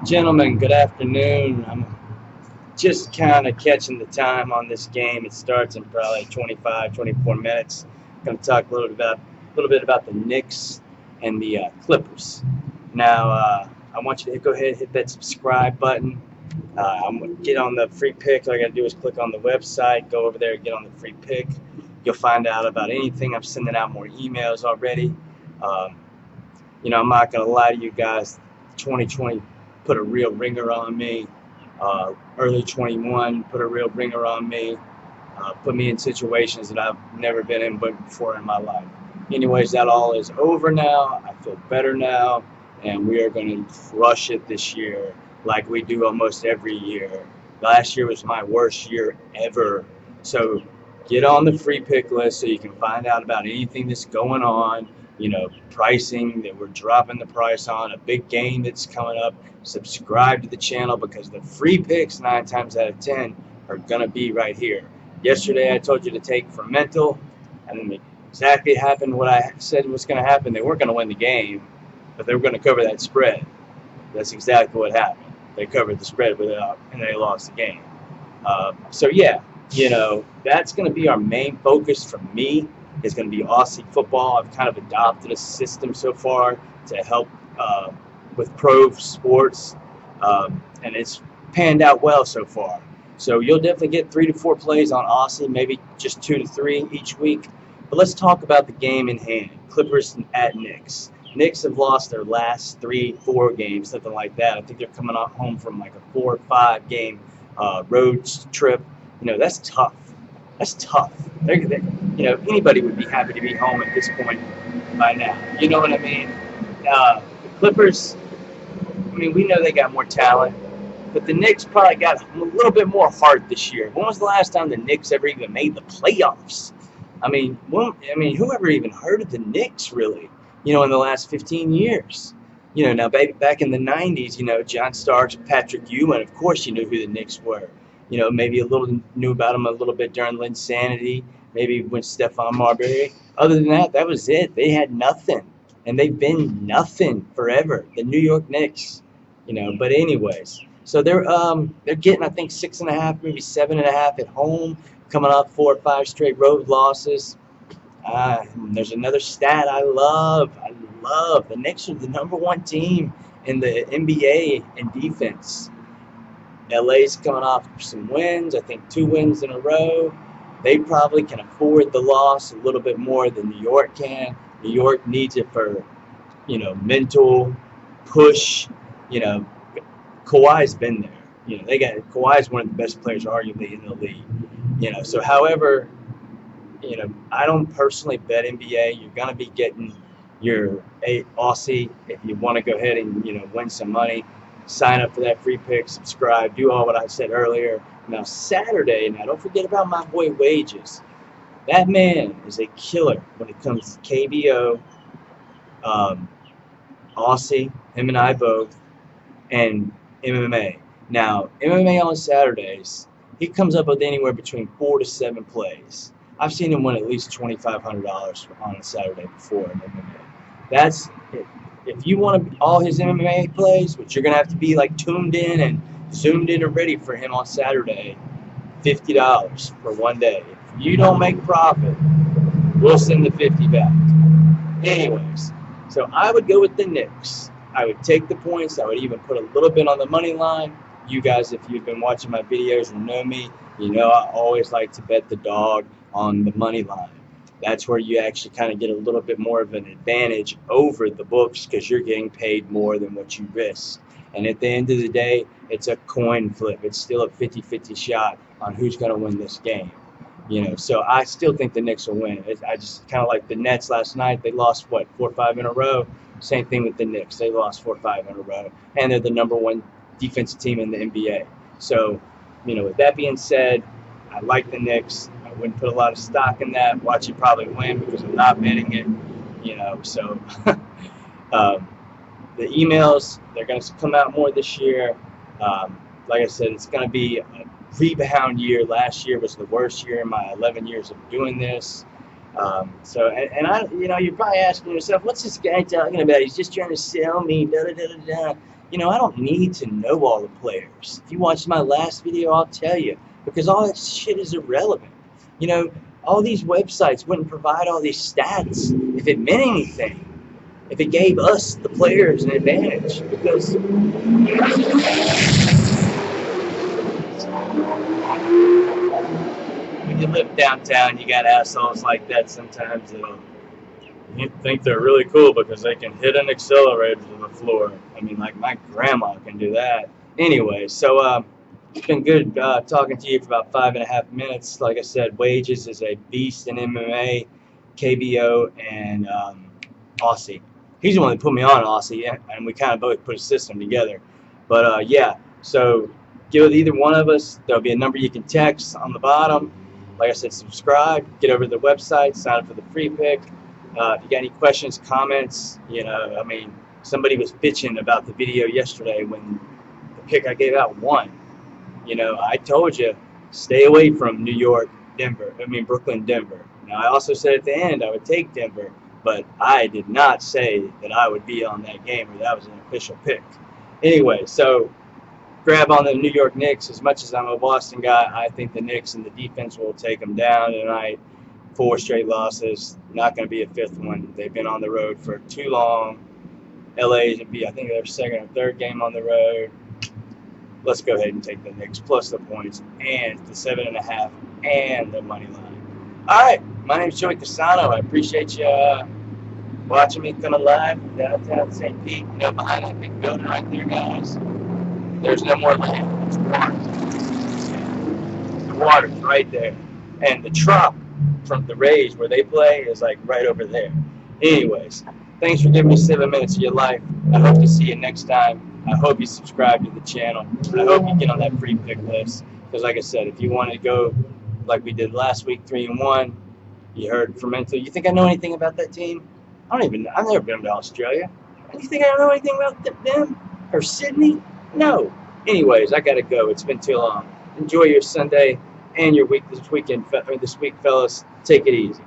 Gentlemen, good afternoon. I'm just kind of catching the time on this game. It starts in probably 25, 24 minutes. I'm going to talk a little bit about the Knicks and the Clippers. Now, I want you to go ahead and hit that subscribe button. I'm going to get on the free pick. All I got to do is click on the website, go over there, get on the free pick. You'll find out about anything. I'm sending out more emails already. Um, I'm not going to lie to you guys. 2020 put a real ringer on me. Early 21 put a real ringer on me. Put me in situations that I've never been in before in my life. Anyways, that all is over now. I feel better now, and we are going to crush it this year like we do almost every year. Last year was my worst year ever. So get on the free pick list so you can find out about anything that's going on. Pricing that we're dropping the price on, a big game that's coming up. Subscribe to the channel because the free picks 9 times out of 10 are going to be right here. Yesterday I told you to take Fermantle, and then exactly happened what I said was going to happen. They weren't going to win the game, but they were going to cover that spread. That's exactly what happened. They covered the spread and they lost the game. So yeah, that's going to be our main focus for me. Is going to be Aussie football. I've kind of adopted a system so far to help with pro sports, and it's panned out well so far. So you'll definitely get 3 to 4 plays on Aussie, maybe just 2 to 3 each week. But let's talk about the game in hand. Clippers at Knicks. Knicks have lost their last 3-4 games, something like that. I think they're coming home from like a 4 or 5 game road trip. That's tough. That's tough. Anybody would be happy to be home at this point by now. You know what I mean? The Clippers, we know they got more talent, but the Knicks probably got a little bit more heart this year. When was the last time the Knicks ever even made the playoffs? Whoever even heard of the Knicks, really, in the last 15 years? Now back in the 90s, John Starks, Patrick Ewing, of course you knew who the Knicks were. Maybe knew about them a little bit during Linsanity, maybe when Stephon Marbury. Other than that, that was it. They had nothing, and they've been nothing forever. The New York Knicks, But anyways, so they're getting, I think, 6.5, maybe 7.5 at home, coming off 4 or 5 straight road losses. There's another stat I love. The Knicks are the #1 team in the NBA in defense. LA's coming off some wins, I think 2 wins in a row. They probably can afford the loss a little bit more than New York can. New York needs it for, mental push. Kawhi's been there. Kawhi's one of the best players arguably in the league. So however, I don't personally bet NBA. You're going to be getting your Aussie if you want to go ahead and, win some money. Sign up for that free pick, subscribe, do all what I said earlier. Now Saturday, don't forget about my boy Wages. That man is a killer when it comes to KBO, Aussie, him and I both, and MMA. Now, MMA on Saturdays, he comes up with anywhere between 4 to 7 plays. I've seen him win at least $2,500 on a Saturday before in MMA. That's it. If you want all his MMA plays, which you're going to have to be like tuned in and zoomed in and ready for him on Saturday, $50 for one day. If you don't make profit, we'll send the 50 back. Anyways, so I would go with the Knicks. I would take the points. I would even put a little bit on the money line. You guys, if you've been watching my videos and know me, I always like to bet the dog on the money line. That's where you actually kind of get a little bit more of an advantage over the books because you're getting paid more than what you risk. And at the end of the day, it's a coin flip. It's still a 50-50 shot on who's going to win this game. So I still think the Knicks will win. I just kind of like the Nets last night. They lost, 4 or 5 in a row. Same thing with the Knicks. They lost 4 or 5 in a row. And they're the #1 defensive team in the NBA. So, with that being said, I like the Knicks. I wouldn't put a lot of stock in that. Watch it probably win because I'm not betting it. So the emails, they're going to come out more this year. Like I said, it's going to be a rebound year. Last year was the worst year in my 11 years of doing this. And I, you're probably asking yourself, what's this guy talking about? He's just trying to sell me, da da da da da. I don't need to know all the players. If you watch my last video, I'll tell you, because all that shit is irrelevant. You know, all these websites wouldn't provide all these stats if it meant anything. If it gave us, the players, an advantage, because when you live downtown, you got assholes like that sometimes that'll you think they're really cool because they can hit an accelerator to the floor. I mean, like my grandma can do that. Anyway, so it's been good talking to you for about 5.5 minutes. Like I said, Wages is a beast in MMA, KBO, and Aussie. He's the one that put me on Aussie, and we kind of both put a system together. But yeah, so get with either one of us. There'll be a number you can text on the bottom. Like I said, subscribe, get over to the website, sign up for the free pick. If you got any questions, comments, I mean, somebody was bitching about the video yesterday when the pick I gave out won. I told you, stay away from Brooklyn, Denver. Now, I also said at the end I would take Denver, but I did not say that I would be on that game or that was an official pick. Anyway, so grab on the New York Knicks. As much as I'm a Boston guy, I think the Knicks and the defense will take them down tonight. 4 straight losses, not going to be a 5th one. They've been on the road for too long. LA's going to be, I think, their 2nd or 3rd game on the road. Let's go ahead and take the Knicks plus the points and the 7.5 and the money line. All right, my name's York Knicks. I appreciate you watching me coming live downtown St. Pete. Behind that big building right there, guys, there's no more land. It's water. The water's right there. And the Trop from the Rays where they play is like right over there. Anyways, thanks for giving me 7 minutes of your life. I hope to see you next time. I hope you subscribe to the channel. I hope you get on that free pick list. Because like I said, if you want to go like we did last week, 3-1, you heard Fermantle. You think I know anything about that team? I've never been to Australia. You think I know anything about them? Or Sydney? No. Anyways, I gotta go. It's been too long. Enjoy your Sunday and your week this week, fellas. Take it easy.